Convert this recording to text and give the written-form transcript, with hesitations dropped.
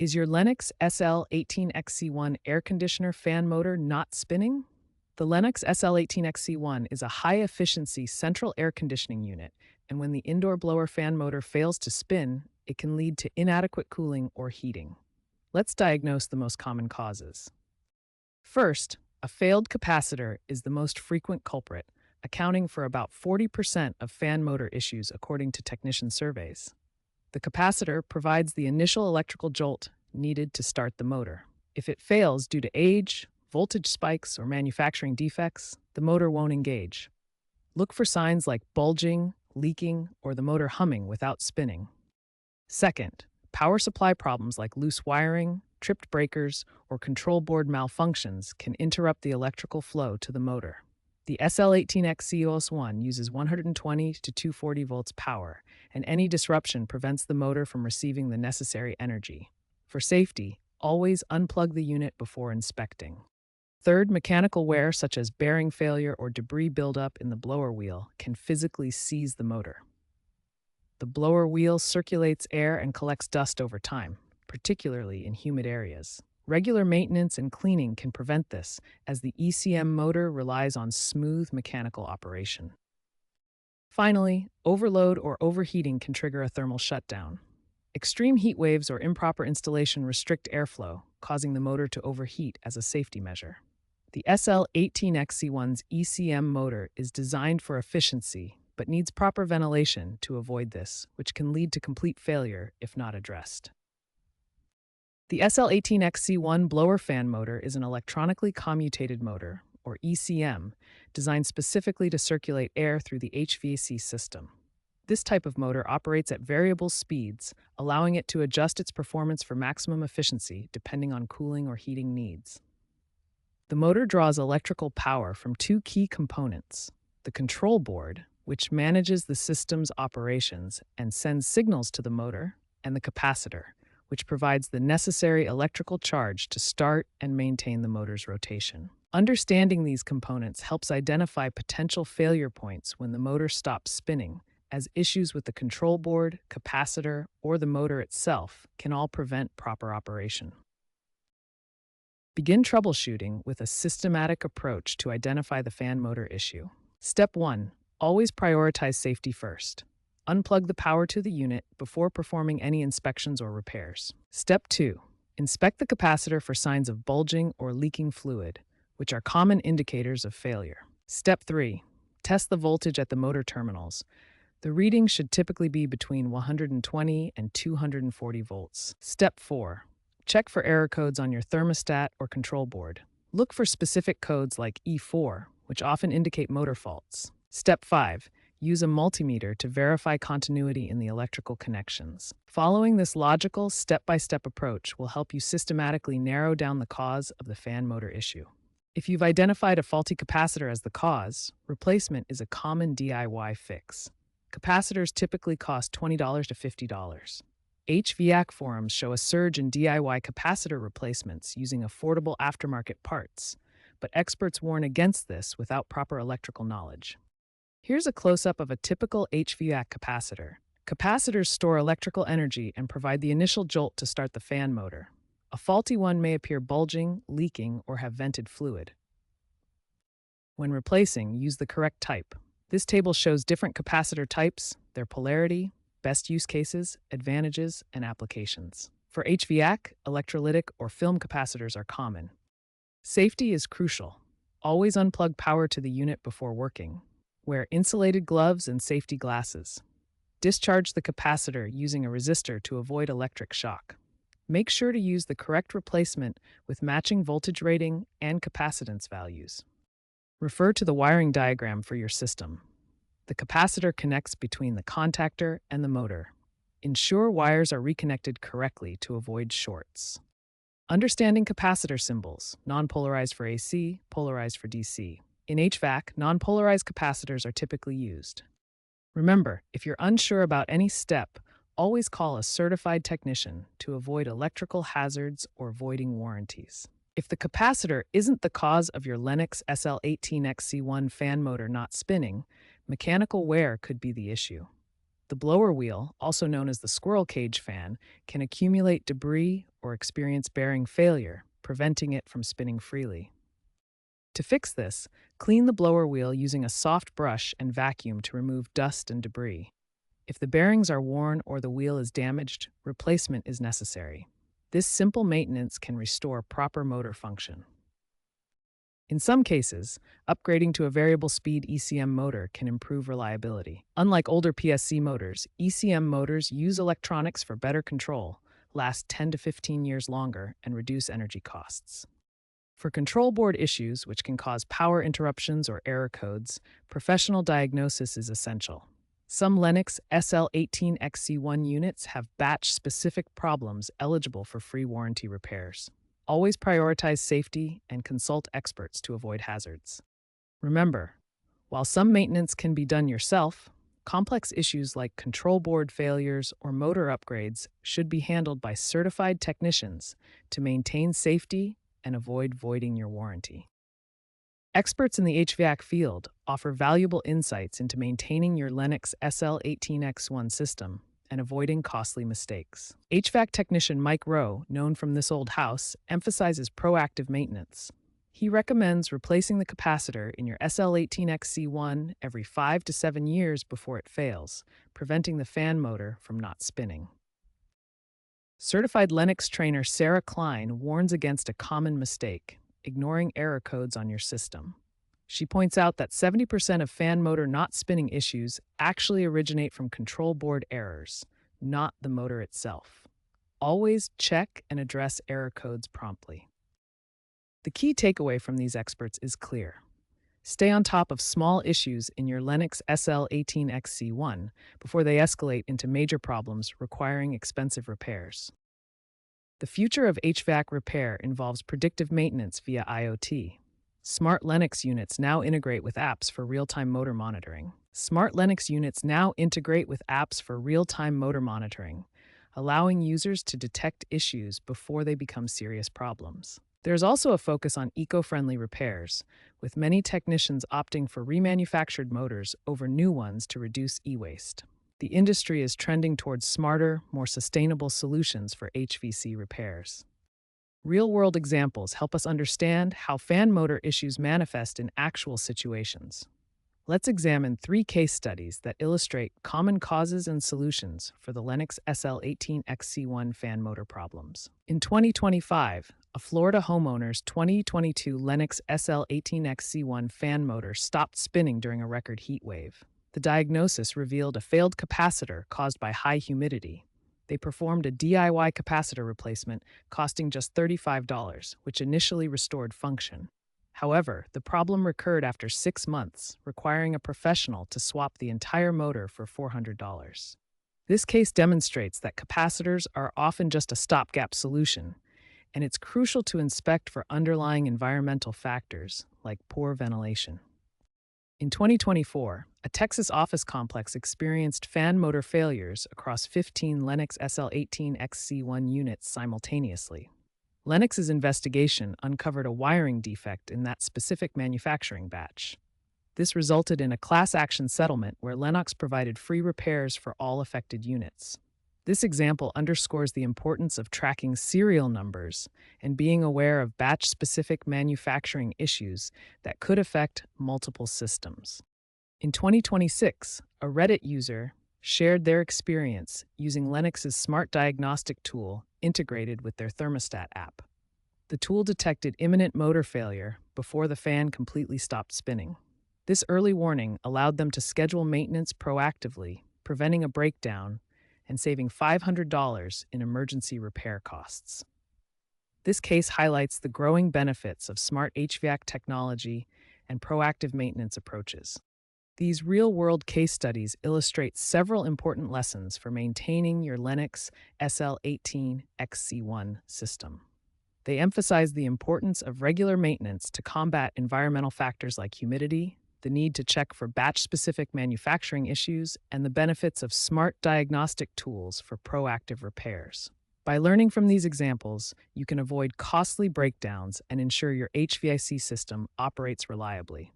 Is your Lennox SL18XC1 air conditioner fan motor not spinning? The Lennox SL18XC1 is a high-efficiency central air conditioning unit, and when the indoor blower fan motor fails to spin, it can lead to inadequate cooling or heating. Let's diagnose the most common causes. First, a failed capacitor is the most frequent culprit, accounting for about 40% of fan motor issues according to technician surveys. The capacitor provides the initial electrical jolt needed to start the motor. If it fails due to age, voltage spikes, or manufacturing defects, the motor won't engage. Look for signs like bulging, leaking, or the motor humming without spinning. Second, power supply problems like loose wiring, tripped breakers, or control board malfunctions can interrupt the electrical flow to the motor. The SL18XC1 uses 120 to 240 volts power, and any disruption prevents the motor from receiving the necessary energy. For safety, always unplug the unit before inspecting. Third, mechanical wear such as bearing failure or debris buildup in the blower wheel can physically seize the motor. The blower wheel circulates air and collects dust over time, particularly in humid areas. Regular maintenance and cleaning can prevent this, as the ECM motor relies on smooth mechanical operation. Finally, overload or overheating can trigger a thermal shutdown. Extreme heat waves or improper installation restrict airflow, causing the motor to overheat as a safety measure. The SL18XC1's ECM motor is designed for efficiency, but needs proper ventilation to avoid this, which can lead to complete failure if not addressed. The SL18XC1 blower fan motor is an electronically commutated motor, or ECM, designed specifically to circulate air through the HVAC system. This type of motor operates at variable speeds, allowing it to adjust its performance for maximum efficiency depending on cooling or heating needs. The motor draws electrical power from two key components: the control board, which manages the system's operations and sends signals to the motor, and the capacitor, which provides the necessary electrical charge to start and maintain the motor's rotation. Understanding these components helps identify potential failure points when the motor stops spinning, as issues with the control board, capacitor, or the motor itself can all prevent proper operation. Begin troubleshooting with a systematic approach to identify the fan motor issue. Step 1. Always prioritize safety first. Unplug the power to the unit before performing any inspections or repairs. Step 2. Inspect the capacitor for signs of bulging or leaking fluid, which are common indicators of failure. Step 3. Test the voltage at the motor terminals. The reading should typically be between 120 and 240 volts. Step 4. Check for error codes on your thermostat or control board. Look for specific codes like E4, which often indicate motor faults. Step 5. Use a multimeter to verify continuity in the electrical connections. Following this logical, step-by-step approach will help you systematically narrow down the cause of the fan motor issue. If you've identified a faulty capacitor as the cause, replacement is a common DIY fix. Capacitors typically cost $20 to $50. HVAC forums show a surge in DIY capacitor replacements using affordable aftermarket parts, but experts warn against this without proper electrical knowledge. Here's a close-up of a typical HVAC capacitor. Capacitors store electrical energy and provide the initial jolt to start the fan motor. A faulty one may appear bulging, leaking, or have vented fluid. When replacing, use the correct type. This table shows different capacitor types, their polarity, best use cases, advantages, and applications. For HVAC, electrolytic or film capacitors are common. Safety is crucial. Always unplug power to the unit before working. Wear insulated gloves and safety glasses. Discharge the capacitor using a resistor to avoid electric shock. Make sure to use the correct replacement with matching voltage rating and capacitance values. Refer to the wiring diagram for your system. The capacitor connects between the contactor and the motor. Ensure wires are reconnected correctly to avoid shorts. Understanding capacitor symbols: non-polarized for AC, polarized for DC. In HVAC, non-polarized capacitors are typically used. Remember, if you're unsure about any step, always call a certified technician to avoid electrical hazards or voiding warranties. If the capacitor isn't the cause of your Lennox SL18XC1 fan motor not spinning, mechanical wear could be the issue. The blower wheel, also known as the squirrel cage fan, can accumulate debris or experience bearing failure, preventing it from spinning freely. To fix this, clean the blower wheel using a soft brush and vacuum to remove dust and debris. If the bearings are worn or the wheel is damaged, replacement is necessary. This simple maintenance can restore proper motor function. In some cases, upgrading to a variable speed ECM motor can improve reliability. Unlike older PSC motors, ECM motors use electronics for better control, last 10 to 15 years longer, and reduce energy costs. For control board issues, which can cause power interruptions or error codes, professional diagnosis is essential. Some Lennox SL18XC1 units have batch-specific problems eligible for free warranty repairs. Always prioritize safety and consult experts to avoid hazards. Remember, while some maintenance can be done yourself, complex issues like control board failures or motor upgrades should be handled by certified technicians to maintain safety and avoid voiding your warranty. Experts in the HVAC field offer valuable insights into maintaining your Lennox SL18X1 system and avoiding costly mistakes. HVAC technician Mike Rowe, known from This Old House, emphasizes proactive maintenance. He recommends replacing the capacitor in your SL18XC1 every 5 to 7 years before it fails, preventing the fan motor from not spinning. Certified Lennox trainer Sarah Klein warns against a common mistake: ignoring error codes on your system. She points out that 70% of fan motor not spinning issues actually originate from control board errors, not the motor itself. Always check and address error codes promptly. The key takeaway from these experts is clear. Stay on top of small issues in your Lennox SL18XC1 before they escalate into major problems requiring expensive repairs. The future of HVAC repair involves predictive maintenance via IoT. Smart Lennox units now integrate with apps for real-time motor monitoring. Allowing users to detect issues before they become serious problems. There's also a focus on eco-friendly repairs, with many technicians opting for remanufactured motors over new ones to reduce e-waste. The industry is trending towards smarter, more sustainable solutions for HVAC repairs. Real-world examples help us understand how fan motor issues manifest in actual situations. Let's examine 3 case studies that illustrate common causes and solutions for the Lennox SL18XC1 fan motor problems. In 2025, a Florida homeowner's 2022 Lennox SL18XC1 fan motor stopped spinning during a record heat wave. The diagnosis revealed a failed capacitor caused by high humidity. They performed a DIY capacitor replacement costing just $35, which initially restored function. However, the problem recurred after 6 months, requiring a professional to swap the entire motor for $400. This case demonstrates that capacitors are often just a stopgap solution, and it's crucial to inspect for underlying environmental factors like poor ventilation. In 2024, a Texas office complex experienced fan motor failures across 15 Lennox SL18XC1 units simultaneously. Lennox's investigation uncovered a wiring defect in that specific manufacturing batch. This resulted in a class action settlement where Lennox provided free repairs for all affected units. This example underscores the importance of tracking serial numbers and being aware of batch-specific manufacturing issues that could affect multiple systems. In 2026, a Reddit user shared their experience using Lennox's smart diagnostic tool integrated with their thermostat app. The tool detected imminent motor failure before the fan completely stopped spinning. This early warning allowed them to schedule maintenance proactively, preventing a breakdown and saving $500 in emergency repair costs. This case highlights the growing benefits of smart HVAC technology and proactive maintenance approaches. These real-world case studies illustrate several important lessons for maintaining your Lennox SL18XC1 system. They emphasize the importance of regular maintenance to combat environmental factors like humidity, the need to check for batch-specific manufacturing issues, and the benefits of smart diagnostic tools for proactive repairs. By learning from these examples, you can avoid costly breakdowns and ensure your HVAC system operates reliably.